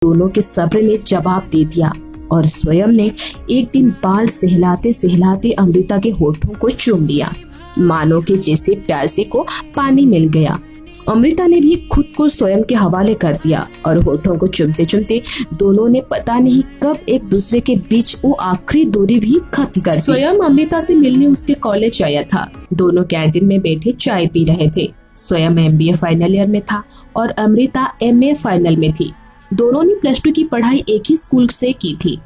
दोनों के सब्र ने जवाब दे दिया और स्वयं ने एक दिन बाल सहलाते सहलाते अमृता के होठों को चूम लिया, मानो कि जैसे प्यासे को पानी मिल गया। अमृता ने भी खुद को स्वयं के हवाले कर दिया और होठों को चूमते चूमते दोनों ने पता नहीं कब एक दूसरे के बीच वो आखिरी दूरी भी खत्म कर दी। स्वयं अमृता से मिलने उसके कॉलेज आया था। दोनों कैंटीन में बैठे चाय पी रहे थे। स्वयं MBA फाइनल ईयर में था और अमृता MA फाइनल में थी। दोनों ने +2 की पढ़ाई एक ही स्कूल से की थी।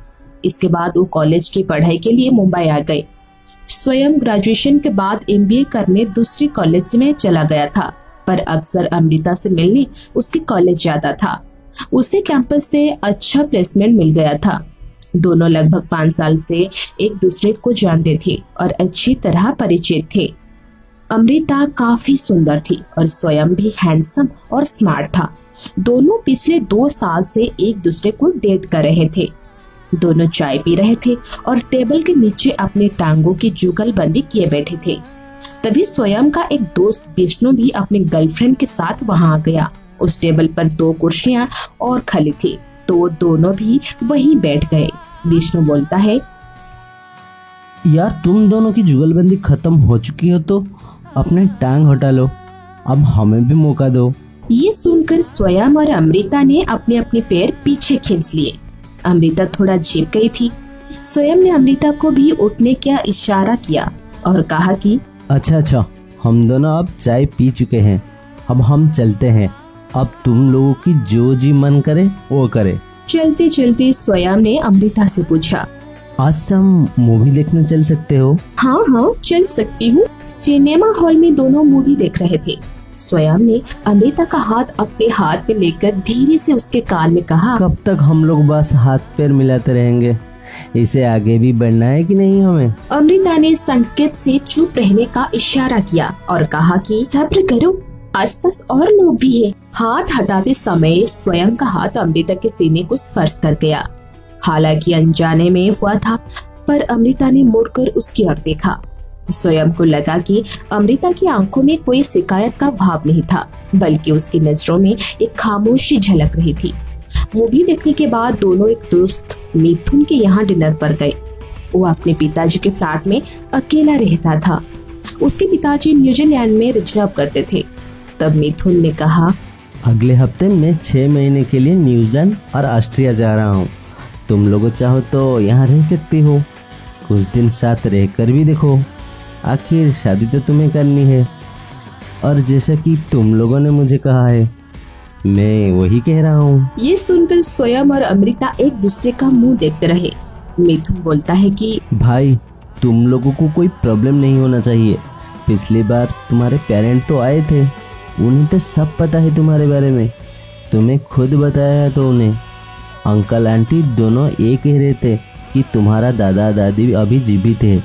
इसके बाद वो कॉलेज की पढ़ाई के लिए मुंबई आ गए। स्वयं ग्रेजुएशन के बाद MBA करने दूसरे कॉलेज में चला गया था, पर अक्सर अमृता से मिलने उसके कॉलेज जाता था। उसे कैंपस से अच्छा प्लेसमेंट मिल गया था। दोनों लगभग 5 साल से एक दूसरे को जानते थे और अच्छी तरह परिचित थे। अमृता काफी सुंदर थी और स्वयं भी हैंडसम और स्मार्ट था। दोनों पिछले 2 साल से एक दूसरे को डेट कर रहे थे। दोनों चाय पी रहे थे और टेबल के नीचे अपने टांगों की जुगलबंदी किए बैठे थे। तभी स्वयं का एक दोस्त विष्णु भी अपनी गर्लफ्रेंड के साथ वहां आ गया। उस टेबल पर 2 कुर्सियां और खाली थी, तो दोनों भी वहीं बैठ गए। विष्णु बोलता है, यार तुम दोनों की जुगलबंदी खत्म हो चुकी हो तो अपने टांग हटा लो, अब हमें भी मौका दो। ये सुनकर स्वयं और अमृता ने अपने अपने पैर पीछे खींच लिए। अमृता थोड़ा झिक गई थी। स्वयं ने अमृता को भी उठने का इशारा किया और कहा कि अच्छा, हम दोनों अब चाय पी चुके हैं, अब हम चलते हैं। अब तुम लोगों की जो जी मन करे वो करे। चलते चलते स्वयं ने अमृता से पूछा, आज हम मूवी देखने चल सकते हो? हाँ चल सकती हूँ। सिनेमा हॉल में दोनों मूवी देख रहे थे। स्वयं ने अमृता का हाथ अपने हाथ में लेकर धीरे से उसके कान में कहा, कब तक हम लोग बस हाथ पैर मिलाते रहेंगे? इसे आगे भी बढ़ना है कि नहीं हमें? अमृता ने संकेत से चुप रहने का इशारा किया और कहा कि सब्र करो, आसपास और लोग भी हैं। हाथ हटाते समय स्वयं का हाथ अमृता के सीने को स्पर्श कर गया। हालांकि अनजाने में हुआ था, पर अमृता ने मुड़कर उसकी ओर देखा। स्वयं को लगा कि अमृता की आंखों में कोई शिकायत का भाव नहीं था, बल्कि उसकी नजरों में एक खामोशी झलक रही थी। मूवी देखने के बाद दोनों एक दोस्त मिथुन के यहाँ डिनर पर गए। वो अपने पिताजी के फ्लैट में अकेला रहता था। उसके पिताजी न्यूजीलैंड में रिजर्व करते थे। तब मिथुन ने कहा, अगले हफ्ते मैं 6 महीने के लिए न्यूजीलैंड और ऑस्ट्रिया जा रहा हूँ। तुम लोग चाहो तो यहाँ रह सकती हो, कुछ दिन साथ रहकर भी देखो। आखिर शादी तो तुम्हें करनी है, और जैसा कि तुम लोगों ने मुझे कहा है, मैं वही कह रहा हूँ। ये सुनकर स्वयं और अमृता एक दूसरे का मुंह देखते रहे। मिथुन बोलता है कि भाई, तुम लोगों को कोई प्रॉब्लम नहीं होना चाहिए। पिछली बार तुम्हारे पेरेंट तो आए थे, उन्हें तो सब पता है तुम्हारे बारे में। तुम्हें खुद बताया तो उन्हें। अंकल आंटी दोनों ये कह रहे थे कि तुम्हारा दादा दादी अभी जीवित है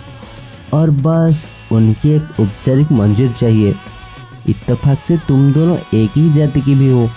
और बस उनकी एक औपचारिक मंजूरी चाहिए। इत्तेफाक से तुम दोनों एक ही जाति की भी हो,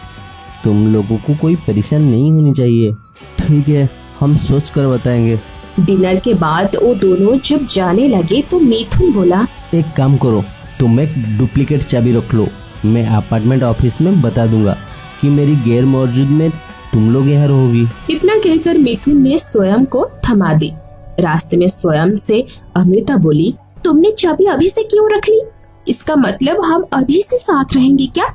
तुम लोगों को कोई परेशान नहीं होनी चाहिए। ठीक है, हम सोच कर बताएंगे। डिनर के बाद वो दोनों जब जाने लगे तो मिथुन बोला, एक काम करो, तुम एक डुप्लीकेट चाबी रख लो। मैं अपार्टमेंट ऑफिस में बता दूंगा कि मेरी गैर मौजूद में तुम लोग यहाँ रहोगी। इतना कहकर मिथुन ने स्वयं को थमा दी। रास्ते में स्वयं से अमृता बोली, तुमने चाबी अभी से क्यों रख ली? इसका मतलब हम अभी से साथ रहेंगे क्या?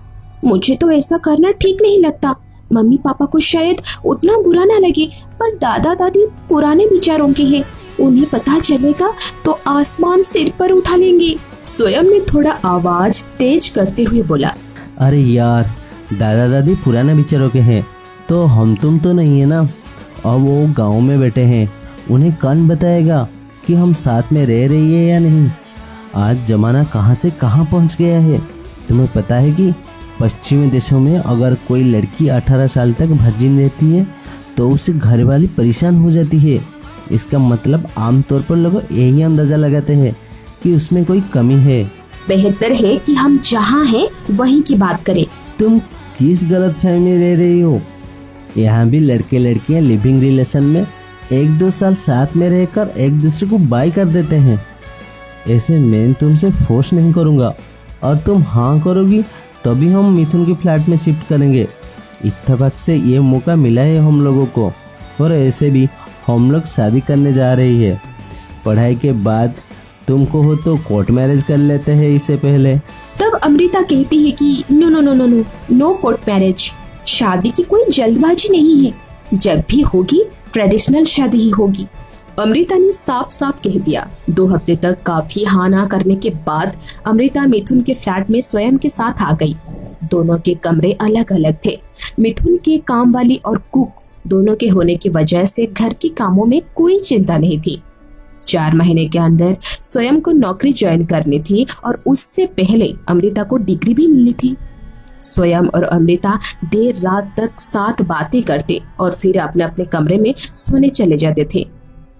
मुझे तो ऐसा करना ठीक नहीं लगता। मम्मी पापा को शायद उतना बुरा ना लगे, पर दादा दादी पुराने विचारों के हैं। उन्हें पता चलेगा तो आसमान सिर पर उठा लेंगे। स्वयं ने थोड़ा आवाज तेज करते हुए बोला, अरे यार, दादा दादी पुराने विचारों के हैं तो हम तुम तो नहीं है ना। अब वो गांव में बैठे हैं, उन्हें कौन बताएगा कि हम साथ में रह रही है या नहीं। आज जमाना कहाँ से कहाँ पहुँच गया है। तुम्हें पता है कि पश्चिमी देशों में अगर कोई लड़की 18 साल तक वर्जिन रहती है तो उससे घर वाली परेशान हो जाती है। इसका मतलब आमतौर पर लोग यही अंदाजा लगाते हैं कि उसमें कोई कमी है। बेहतर है कि हम जहाँ हैं वहीं की बात करें। तुम किस गलतफहमी रह रही हो? यहाँ भी लड़के लड़कियाँ लिविंग रिलेशन में 1-2 साल साथ में रहकर एक दूसरे को बाय कर देते हैं। ऐसे मैं तुमसे फोर्स नहीं करूँगा, और तुम हाँ करोगी तभी हम मिथुन के फ्लैट में शिफ्ट करेंगे। इत्तेफाक से ये मौका मिला है हम लोगों को, और ऐसे भी हम लोग शादी करने जा रही है। पढ़ाई के बाद तुमको हो तो कोर्ट मैरिज कर लेते हैं इससे पहले। तब अमृता कहती है कि no no no no no no court marriage, शादी की कोई जल्दबाजी नहीं है, जब भी होगी ट्रेडिशनल शादी ही होगी। अमृता ने साफ साफ कह दिया। 2 हफ्ते तक काफी हाँ ना करने के बाद अमृता मिथुन के फ्लैट में स्वयं के साथ आ गई। दोनों के कमरे अलग अलग थे। मिथुन के काम वाली और कुक दोनों के होने की वजह से घर के कामों में कोई चिंता नहीं थी। 4 महीने के अंदर स्वयं को नौकरी ज्वाइन करनी थी और उससे पहले अमृता को डिग्री भी मिलनी थी। स्वयं और अमृता देर रात तक साथ बातें करते और फिर अपने अपने कमरे में सोने चले जाते थे।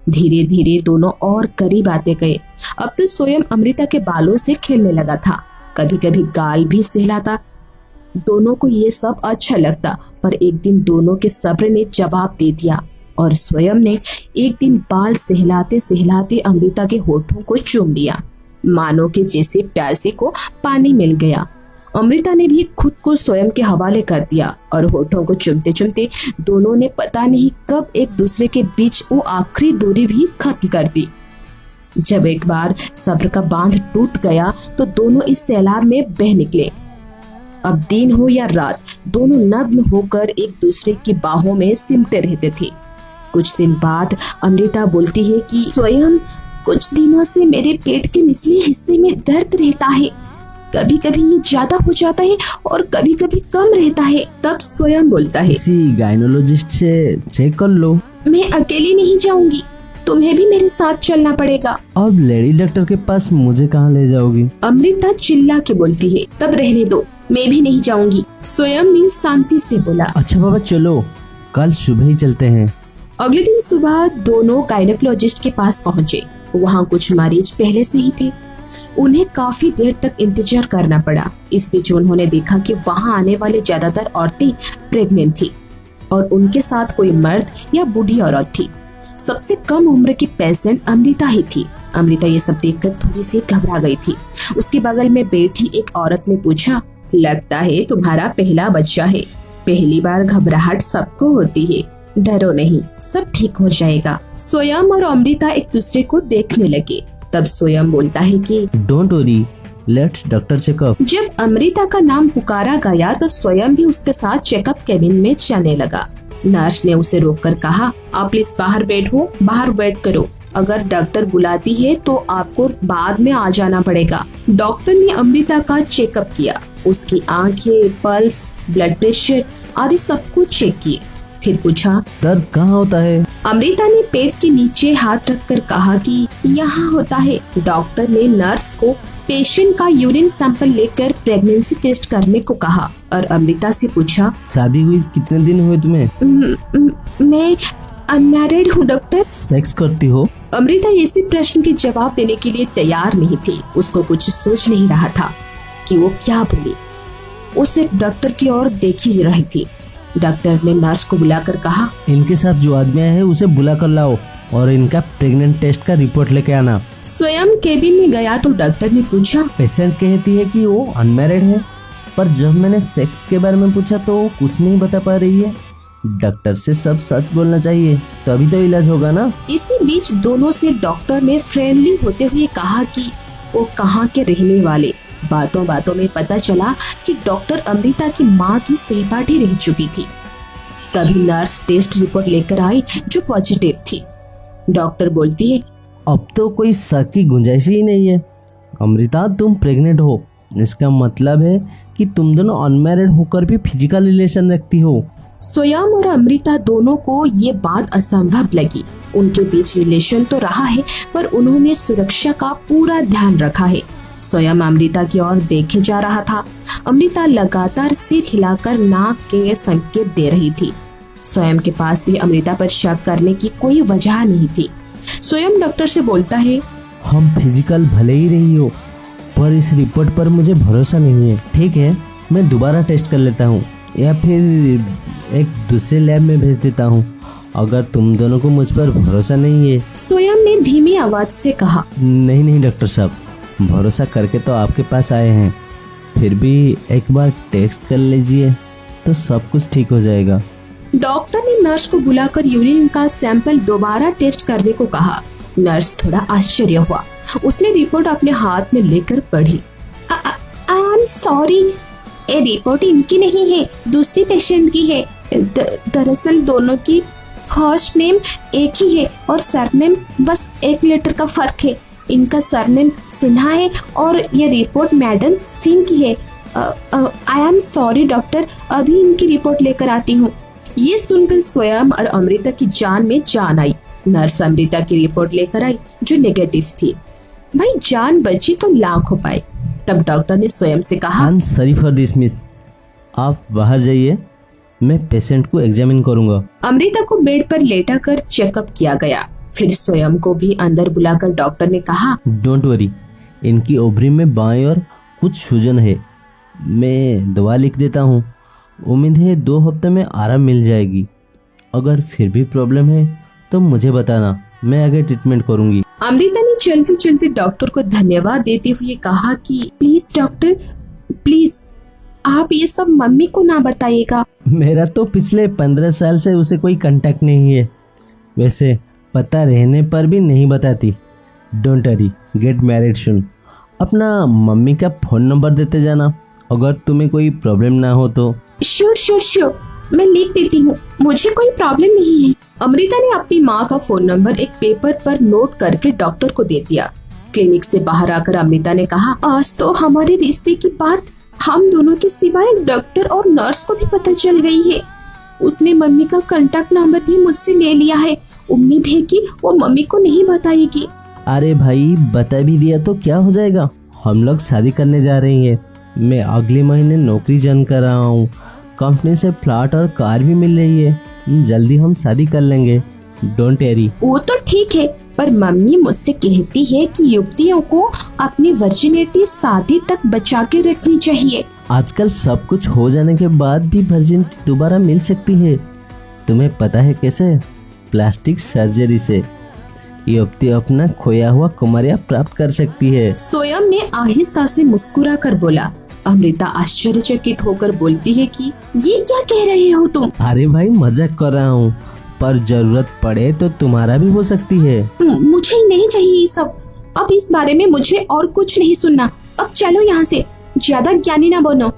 धीरे धीरे दोनों और करीब आते गए। अब तो स्वयं अमृता के बालों से खेलने लगा था, कभी कभी गाल भी सहलाता। दोनों को ये सब अच्छा लगता, पर एक दिन दोनों के सब्र ने जवाब दे दिया और स्वयं ने एक दिन बाल सहलाते सहलाते अमृता के होठों को चूम लिया, मानो के जैसे प्यासे को पानी मिल गया। अमृता ने भी खुद को स्वयं के हवाले कर दिया और होठों को चुमते चुमते दोनों ने पता नहीं कब एक दूसरे के बीच वो आखिरी दूरी भी खत्म कर दी। जब एक बार सब्र का बांध टूट गया तो दोनों इस सैलाब में बह निकले। अब दिन हो या रात, दोनों नग्न होकर एक दूसरे की बाहों में सिमटे रहते थे। कुछ दिन बाद अमृता बोलती है कि स्वयं कुछ दिनों से मेरे पेट के निचले हिस्से में दर्द रहता है, कभी कभी ये ज्यादा हो जाता है और कभी कभी कम रहता है। तब स्वयं बोलता है, किसी गायनोलॉजिस्ट से चेक कर लो। मैं अकेली नहीं जाऊंगी, तुम्हें भी मेरे साथ चलना पड़ेगा। अब लेडी डॉक्टर के पास मुझे कहाँ ले जाओगी? अमृता चिल्ला के बोलती है, तब रहने दो, मैं भी नहीं जाऊंगी। स्वयं ने शांति से बोला, अच्छा बाबा चलो, कल सुबह ही चलते हैं। अगले दिन सुबह दोनों गायनेकोलॉजिस्ट के पास पहुँचे। वहाँ कुछ मरीज पहले से ही थे। उन्हें काफी देर तक इंतजार करना पड़ा। इस बीच उन्होंने देखा कि वहाँ आने वाले ज्यादातर औरतें प्रेग्नेंट थी और उनके साथ कोई मर्द या बूढ़ी औरत थी। सबसे कम उम्र की पेशेंट अमृता ही थी। अमृता ये सब देखकर थोड़ी सी घबरा गई थी। उसके बगल में बैठी एक औरत ने पूछा, लगता है तुम्हारा पहला बच्चा है। पहली बार घबराहट सबको होती है, डरो नहीं, सब ठीक हो जाएगा। स्वयं और अमृता एक दूसरे को देखने लगे। तब स्वयं बोलता है कि don't worry, let's doctor checkup. जब अमृता का नाम पुकारा गया तो स्वयं भी उसके साथ चेकअप केबिन में जाने लगा। नर्स ने उसे रोककर कहा, आप प्लीज बाहर बैठो, बाहर वेट करो, अगर डॉक्टर बुलाती है तो आपको बाद में आ जाना पड़ेगा। डॉक्टर ने अमृता का चेकअप किया, उसकी आंखें, पल्स, ब्लड प्रेशर आदि सब कुछ चेक किए। फिर पूछा, दर्द कहाँ होता है? अमृता ने पेट के नीचे हाथ रखकर कहा कि यहाँ होता है। डॉक्टर ने नर्स को पेशेंट का यूरिन सैंपल लेकर प्रेगनेंसी टेस्ट करने को कहा और अमृता से पूछा, शादी हुई कितने दिन हुए तुम्हें? मैं अनमैरिड हूँ डॉक्टर। सेक्स करती हो? अमृता ऐसे प्रश्न के जवाब देने के लिए तैयार नहीं थी। उसको कुछ सोच नहीं रहा था कि वो क्या बोले। वो सिर्फ डॉक्टर की ओर देख ही रही थी। डॉक्टर ने नर्स को बुलाकर कहा, इनके साथ जो आदमी है उसे बुला कर लाओ और इनका प्रेग्नेंट टेस्ट का रिपोर्ट लेके आना। स्वयं केबिन में गया तो डॉक्टर ने पूछा, पेशेंट कहती है कि वो अनमैरिड है, पर जब मैंने सेक्स के बारे में पूछा तो वो कुछ नहीं बता पा रही है। डॉक्टर से सब सच बोलना चाहिए, तभी तो इलाज होगा ना। इसी बीच दोनों से डॉक्टर ने फ्रेंडली होते हुए कहा कि वो कहाँ के रहने वाले। बातों बातों में पता चला कि डॉक्टर अमृता की माँ की सहपाठी रह चुकी थी। तभी नर्स टेस्ट रिपोर्ट लेकर आई जो पॉजिटिव थी। डॉक्टर बोलती है, अब तो कोई शक की गुंजाइश ही नहीं है। अमृता तुम प्रेग्नेंट हो, इसका मतलब है कि तुम दोनों अनमैरिड होकर भी फिजिकल रिलेशन रखती हो। स्वयं और अमृता दोनों को ये बात असंभव लगी। उनके बीच रिलेशन तो रहा है, पर उन्होंने सुरक्षा का पूरा ध्यान रखा है। स्वयं अमृता की ओर देखे जा रहा था। अमृता लगातार सिर हिलाकर नाक के संकेत दे रही थी। स्वयं के पास भी अमृता पर शक करने की कोई वजह नहीं थी। स्वयं डॉक्टर से बोलता है, हम फिजिकल भले ही रही हो, पर इस रिपोर्ट पर मुझे भरोसा नहीं है। ठीक है, मैं दोबारा टेस्ट कर लेता हूँ या फिर एक दूसरे लैब में भेज देता हूँ, अगर तुम दोनों को मुझ पर भरोसा नहीं है। स्वयं ने धीमी आवाज से कहा, नहीं डॉक्टर साहब, भरोसा करके तो आपके पास आए हैं, फिर भी एक बार टेस्ट कर लीजिए। तो सब कुछ ठीक हो जाएगा। डॉक्टर ने नर्स को बुलाकर यूरिन का सैंपल दोबारा टेस्ट करने को कहा। नर्स थोड़ा आश्चर्य हुआ। उसने रिपोर्ट अपने हाथ में लेकर पढ़ी। आई एम सॉरी, ये रिपोर्ट इनकी नहीं है, दूसरी पेशेंट की है। दरअसल दोनों की फर्स्ट नेम एक ही है और सरनेम बस एक लेटर का फर्क है। इनका सरनेम सिन्हा है और ये रिपोर्ट मैडम सिंह की है। आई एम सॉरी डॉक्टर, अभी इनकी रिपोर्ट लेकर आती हूँ। ये सुनकर स्वयं और अमृता की जान में जान आई। नर्स अमृता की रिपोर्ट लेकर आई जो नेगेटिव थी। भाई जान बची तो लाख हो पाए। तब डॉक्टर ने स्वयं से कहा, I am sorry for this miss, आप बाहर जाइए, मैं पेशेंट को एग्जामिन करूंगा। अमृता को बेड पर लेटाकर चेकअप किया गया। फिर स्वयं को भी अंदर बुलाकर डॉक्टर ने कहा, डोंट वरी, इनकी ओवरी में बाएं और कुछ सूजन है, मैं दवा लिख देता हूँ। उम्मीद है 2 हफ्ते में आराम मिल जाएगी। अगर फिर भी प्रॉब्लम है तो मुझे बताना, मैं आगे ट्रीटमेंट करूंगी। अमृता ने चलते चलते डॉक्टर को धन्यवाद देते हुए कहा कि प्लीज डॉक्टर, प्लीज आप ये सब मम्मी को ना बताइएगा। मेरा तो पिछले 15 साल से उसे कोई कांटेक्ट नहीं है, वैसे पता रहने पर भी नहीं बताती। डोंट वरी, गेट मैरिड सुन। अपना मम्मी का फ़ोन नंबर देते जाना, अगर तुम्हें कोई प्रॉब्लम ना हो तो। श्योर श्योर श्योर, मैं लिख देती हूँ, मुझे कोई प्रॉब्लम नहीं है। अमृता ने अपनी माँ का फोन नंबर एक पेपर पर नोट करके डॉक्टर को दे दिया। क्लिनिक से बाहर आकर अमृता ने कहा, आज तो हमारे रिश्ते की बात हम दोनों के सिवाय डॉक्टर और नर्स को भी पता चल गई है। उसने मम्मी का कांटेक्ट नंबर भी मुझसे ले लिया है। उम्मीद है कि वो मम्मी को नहीं बताएगी। अरे भाई, बता भी दिया तो क्या हो जाएगा, हम लोग शादी करने जा रही हैं। मैं अगले महीने नौकरी ज्वाइन कर रहा हूँ, कंपनी से फ्लैट और कार भी मिल रही है, जल्दी हम शादी कर लेंगे। Don't worry. वो तो ठीक है, पर मम्मी मुझसे कहती है कि युवतियों को अपनी वर्जिनिटी शादी तक बचा के रखनी चाहिए। आजकल सब कुछ हो जाने के बाद भी वर्जिनिटी दोबारा मिल सकती है। तुम्हें पता है कैसे? प्लास्टिक सर्जरी से युवती अपना खोया हुआ कुमारिया प्राप्त कर सकती है। स्वयं ने आहिस्ता से मुस्कुरा कर बोला। अमृता आश्चर्यचकित होकर बोलती है कि ये क्या कह रहे हो तुम? अरे भाई, मजाक कर रहा हूँ, पर जरूरत पड़े तो तुम्हारा भी हो सकती है। मुझे नहीं चाहिए ये सब। अब इस बारे में मुझे और कुछ नहीं सुनना। अब चलो यहाँ से, ज्यादा ज्ञानी ना बनो।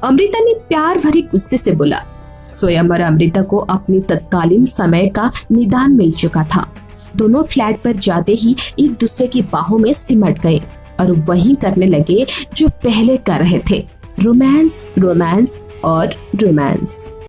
अमृता ने प्यार भरे गुस्से से बोला। स्वयं और अमृता को अपनी तत्कालीन समय का निदान मिल चुका था। दोनों फ्लैट पर जाते ही एक दूसरे की बाहों में सिमट गए और वही करने लगे जो पहले कर रहे थे, रोमांस, रोमांस और रोमांस।